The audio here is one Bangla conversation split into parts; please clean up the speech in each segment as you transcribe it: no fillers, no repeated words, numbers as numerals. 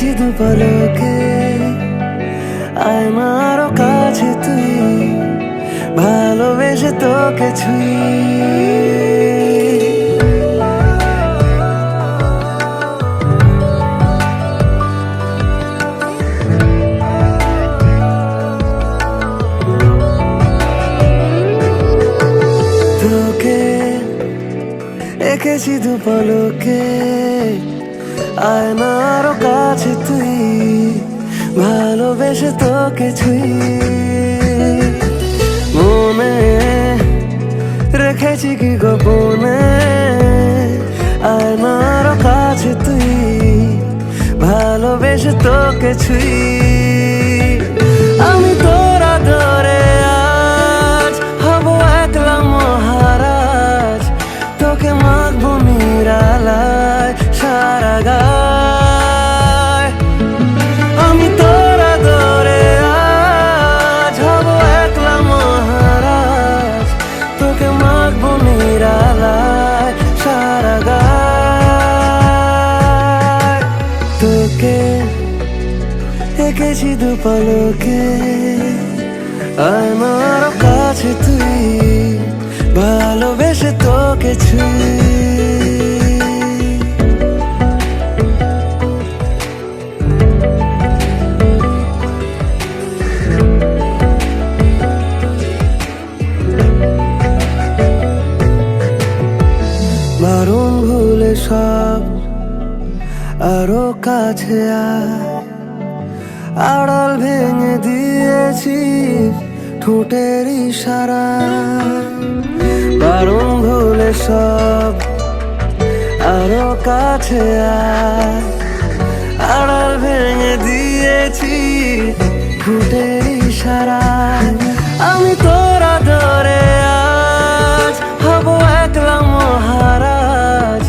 এঁকেছি দু পলকে আয়নারও কাছে তুই, ভালোবেসে তোকে ছুঁই। তোকে এঁকেছি দু পলকে আয়নারও কাছে তুই, ভালোবেসে তোকে ছুঁই। মনে রেখেছি কি গোপনে আয়নারও কাছে তুই, ভালোবেসে তোকে ছুঁই। আমি তোর আদরে আজ হব একলা মহারাজ, তোকে মাখবো নিরালায় সারা গায়। আমি তোর আদরে আজ হব একলা মহারাজ, তোকে মাখবো নিরালায় সারা গায়। তোকে এঁকেছি দু পলকে আমার কাছে তুই, ভালোবেসে তোকে ছুঁই। বারণ ভুলে সব আরো কাছে আড়াল ভেঙে দিয়েছি ঠোঁটের ইশারা। বারণ ভুলে সব আরো কাছে আড়াল ভেঙে দিয়েছি ঠোঁটের ইশারা। আমি তোর আদরে আজ হব একলা মহারাজ,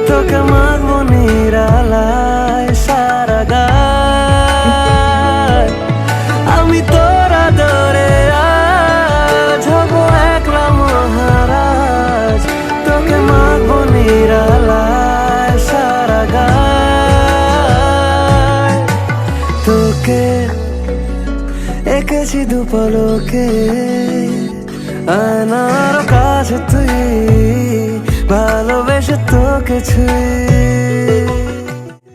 তোকে মাখবো নিরালায় সারা গায়। আমি তোর আদরে আজ হব একলা মহারাজ, তোকে মাখবো নিরালায় সারা গায়। তোকে এঁকেছি দু পলকে আয়নার কাছে তুই, ভালোবেসে তোকে ছুঁই।